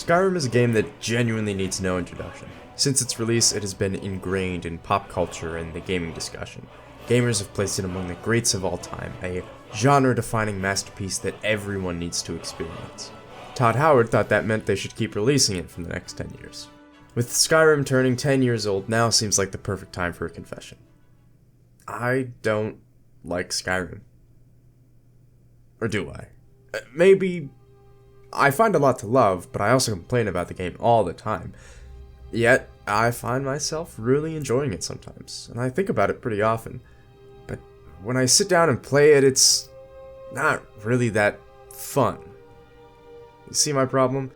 Skyrim is a game that genuinely needs no introduction. Since its release, it has been ingrained in pop culture and the gaming discussion. Gamers have placed it among the greats of all time, a genre-defining masterpiece that everyone needs to experience. Todd Howard thought that meant they should keep releasing it for the next 10 years. With Skyrim turning 10 years old now seems like the perfect time for a confession. I don't like Skyrim. Or do I? Maybe I find a lot to love, but I also complain about the game all the time. Yet, I find myself really enjoying it sometimes, and I think about it pretty often. But when I sit down and play it, it's not really that fun. You see my problem?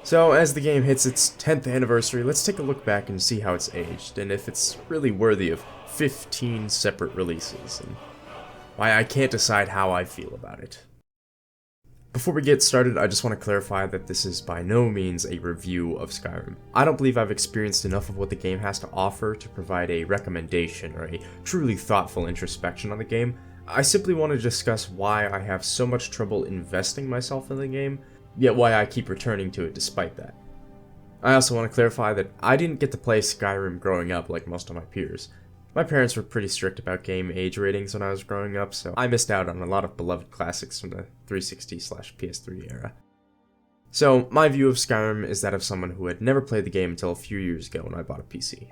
So, as the game hits its 10th anniversary, let's take a look back and see how it's aged, and if it's really worthy of 15 separate releases, and why I can't decide how I feel about it. Before we get started, I just want to clarify that this is by no means a review of Skyrim. I don't believe I've experienced enough of what the game has to offer to provide a recommendation or a truly thoughtful introspection on the game. I simply want to discuss why I have so much trouble investing myself in the game, yet why I keep returning to it despite that. I also want to clarify that I didn't get to play Skyrim growing up like most of my peers. My parents were pretty strict about game age ratings when I was growing up, so I missed out on a lot of beloved classics from the 360/PS3 era. So, my view of Skyrim is that of someone who had never played the game until a few years ago when I bought a PC.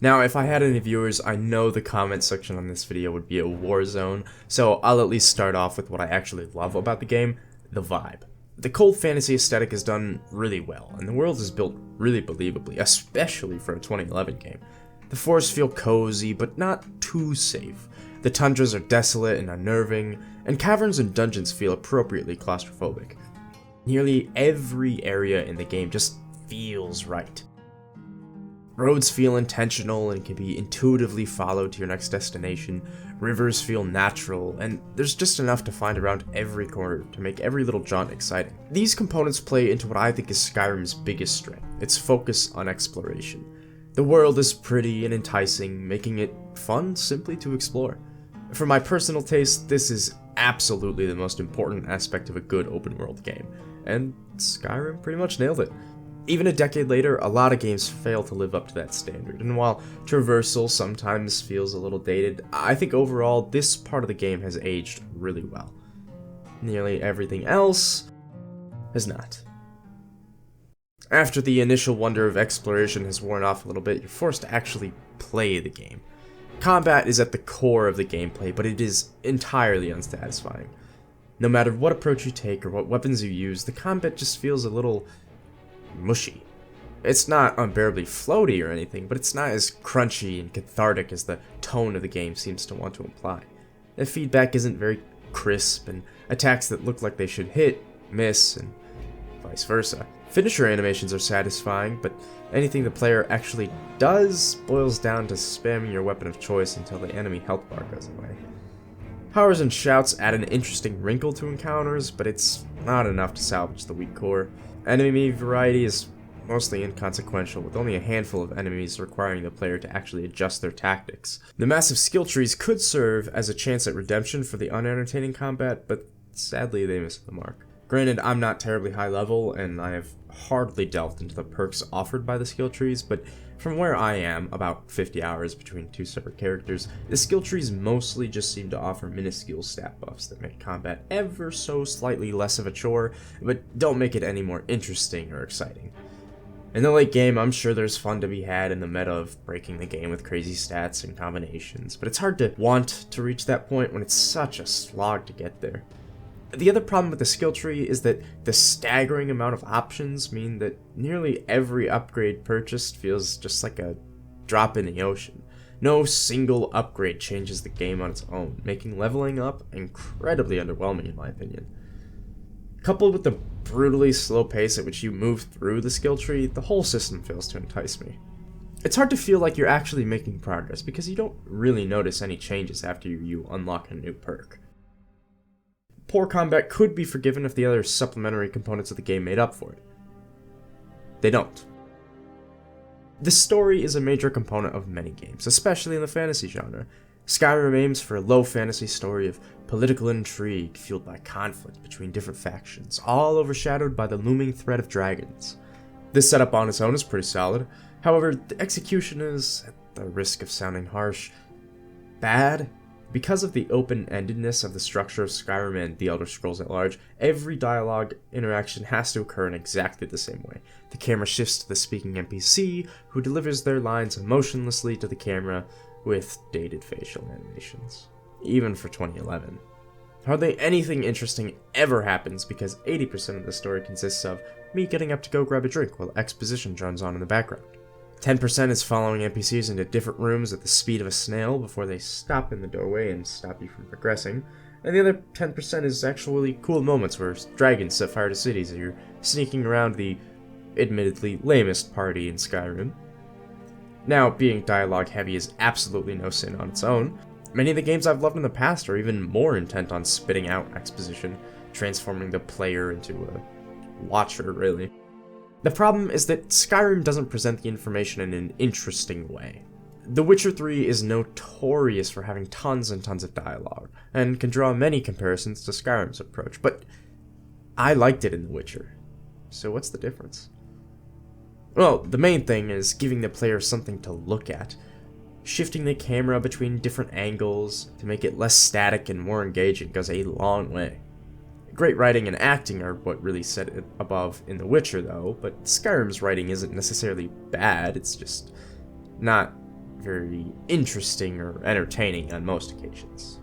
Now, if I had any viewers, I know the comment section on this video would be a war zone, so I'll at least start off with what I actually love about the game, the vibe. The cold fantasy aesthetic is done really well, and the world is built really believably, especially for a 2011 game. The forests feel cozy, but not too safe. The tundras are desolate and unnerving, and caverns and dungeons feel appropriately claustrophobic. Nearly every area in the game just feels right. Roads feel intentional and can be intuitively followed to your next destination. Rivers feel natural, and there's just enough to find around every corner to make every little jaunt exciting. These components play into what I think is Skyrim's biggest strength, its focus on exploration. The world is pretty and enticing, making it fun simply to explore. For my personal taste, this is absolutely the most important aspect of a good open world game, and Skyrim pretty much nailed it. Even a decade later, a lot of games fail to live up to that standard, and while traversal sometimes feels a little dated, I think overall this part of the game has aged really well. Nearly everything else has not. After the initial wonder of exploration has worn off a little bit, you're forced to actually play the game. Combat is at the core of the gameplay, but it is entirely unsatisfying. No matter what approach you take or what weapons you use, the combat just feels a little mushy. It's not unbearably floaty or anything, but it's not as crunchy and cathartic as the tone of the game seems to want to imply. The feedback isn't very crisp, and attacks that look like they should hit, miss, and vice versa. Finisher animations are satisfying, but anything the player actually does boils down to spamming your weapon of choice until the enemy health bar goes away. Powers and shouts add an interesting wrinkle to encounters, but it's not enough to salvage the weak core. Enemy variety is mostly inconsequential, with only a handful of enemies requiring the player to actually adjust their tactics. The massive skill trees could serve as a chance at redemption for the unentertaining combat, but sadly they miss the mark. Granted, I'm not terribly high level, and I have hardly delved into the perks offered by the skill trees, but from where I am, about 50 hours between two separate characters, the skill trees mostly just seem to offer minuscule stat buffs that make combat ever so slightly less of a chore, but don't make it any more interesting or exciting. In the late game, I'm sure there's fun to be had in the meta of breaking the game with crazy stats and combinations, but it's hard to want to reach that point when it's such a slog to get there. The other problem with the skill tree is that the staggering amount of options mean that nearly every upgrade purchased feels just like a drop in the ocean. No single upgrade changes the game on its own, making leveling up incredibly underwhelming in my opinion. Coupled with the brutally slow pace at which you move through the skill tree, the whole system fails to entice me. It's hard to feel like you're actually making progress because you don't really notice any changes after you unlock a new perk. Poor combat could be forgiven if the other supplementary components of the game made up for it. They don't. The story is a major component of many games, especially in the fantasy genre. Skyrim aims for a low fantasy story of political intrigue fueled by conflict between different factions, all overshadowed by the looming threat of dragons. This setup on its own is pretty solid, however, the execution is, at the risk of sounding harsh, bad. Because of the open-endedness of the structure of Skyrim and the Elder Scrolls at large, every dialogue interaction has to occur in exactly the same way. The camera shifts to the speaking NPC, who delivers their lines emotionlessly to the camera with dated facial animations. Even for 2011. Hardly anything interesting ever happens because 80% of the story consists of me getting up to go grab a drink while exposition drones on in the background. 10% is following NPCs into different rooms at the speed of a snail before they stop in the doorway and stop you from progressing, and the other 10% is actually cool moments where dragons set fire to cities and you're sneaking around the admittedly lamest party in Skyrim. Now, being dialogue heavy is absolutely no sin on its own. Many of the games I've loved in the past are even more intent on spitting out exposition, transforming the player into a watcher, really. The problem is that Skyrim doesn't present the information in an interesting way. The Witcher 3 is notorious for having tons and tons of dialogue, and can draw many comparisons to Skyrim's approach, but I liked it in The Witcher. So what's the difference? Well, the main thing is giving the player something to look at. Shifting the camera between different angles to make it less static and more engaging goes a long way. Great writing and acting are what really set it above in The Witcher, though, but Skyrim's writing isn't necessarily bad, it's just not very interesting or entertaining on most occasions.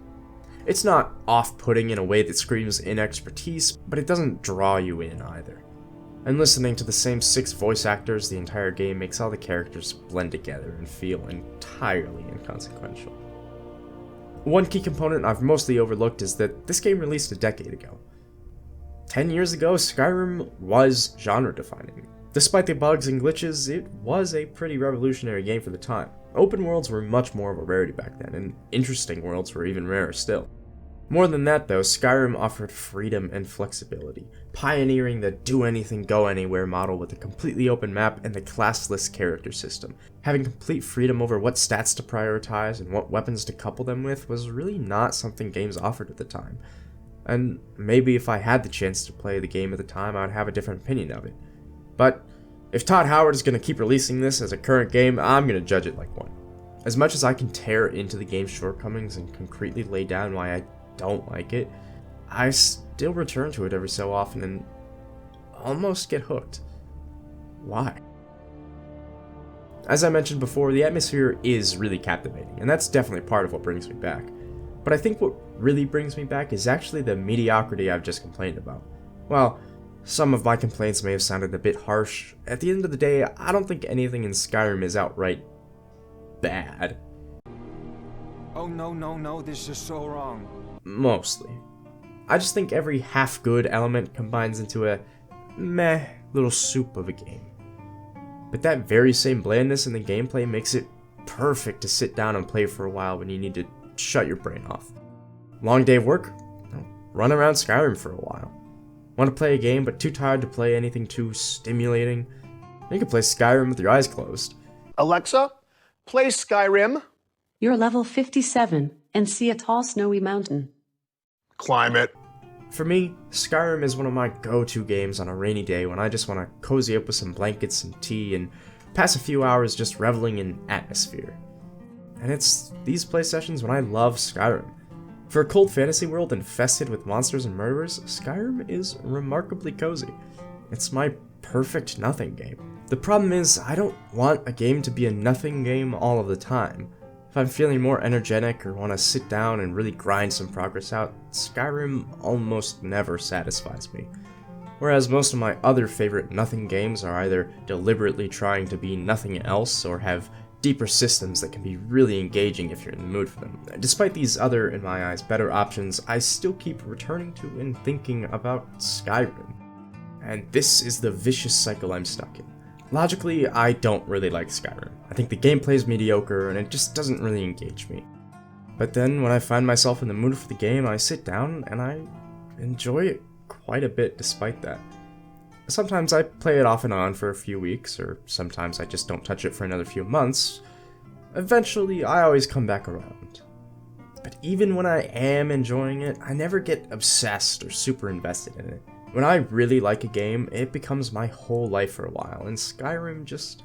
It's not off-putting in a way that screams inexpertise, but it doesn't draw you in either. And listening to the same 6 voice actors the entire game makes all the characters blend together and feel entirely inconsequential. One key component I've mostly overlooked is that this game released a decade ago. 10 years ago, Skyrim was genre-defining. Despite the bugs and glitches, it was a pretty revolutionary game for the time. Open worlds were much more of a rarity back then, and interesting worlds were even rarer still. More than that though, Skyrim offered freedom and flexibility, pioneering the do-anything, go-anywhere model with a completely open map and the classless character system. Having complete freedom over what stats to prioritize and what weapons to couple them with was really not something games offered at the time. And maybe if I had the chance to play the game at the time, I would have a different opinion of it. But if Todd Howard is going to keep releasing this as a current game, I'm going to judge it like one. As much as I can tear into the game's shortcomings and concretely lay down why I don't like it, I still return to it every so often and almost get hooked. Why? As I mentioned before, the atmosphere is really captivating, and that's definitely part of what brings me back. But I think what really brings me back is actually the mediocrity I've just complained about. Well, some of my complaints may have sounded a bit harsh. At the end of the day, I don't think anything in Skyrim is outright bad. Oh no, this is so wrong. Mostly. I just think every half-good element combines into a meh little soup of a game. But that very same blandness in the gameplay makes it perfect to sit down and play for a while when you need to shut your brain off. Long day of work? Run around Skyrim for a while. Want to play a game but too tired to play anything too stimulating? You can play Skyrim with your eyes closed. Alexa, play Skyrim. You're level 57 and see a tall snowy mountain. Climb it. For me, Skyrim is one of my go-to games on a rainy day when I just want to cozy up with some blankets and tea and pass a few hours just reveling in atmosphere. And it's these play sessions when I love Skyrim. For a cold fantasy world infested with monsters and murderers, Skyrim is remarkably cozy. It's my perfect nothing game. The problem is, I don't want a game to be a nothing game all of the time. If I'm feeling more energetic or want to sit down and really grind some progress out, Skyrim almost never satisfies me. Whereas most of my other favorite nothing games are either deliberately trying to be nothing else or have deeper systems that can be really engaging if you're in the mood for them. Despite these other, in my eyes, better options, I still keep returning to and thinking about Skyrim. And this is the vicious cycle I'm stuck in. Logically, I don't really like Skyrim. I think the gameplay is mediocre and it just doesn't really engage me. But then when I find myself in the mood for the game, I sit down and I enjoy it quite a bit despite that. Sometimes I play it off and on for a few weeks, or sometimes I just don't touch it for another few months. Eventually, I always come back around. But even when I am enjoying it, I never get obsessed or super invested in it. When I really like a game, it becomes my whole life for a while, and Skyrim just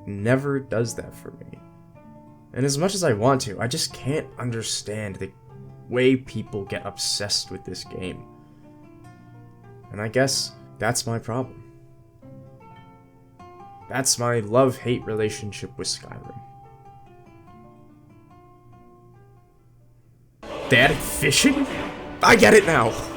never does that for me. And as much as I want to, I just can't understand the way people get obsessed with this game. And I guess that's my problem. That's my love-hate relationship with Skyrim. They added fishing? I get it now!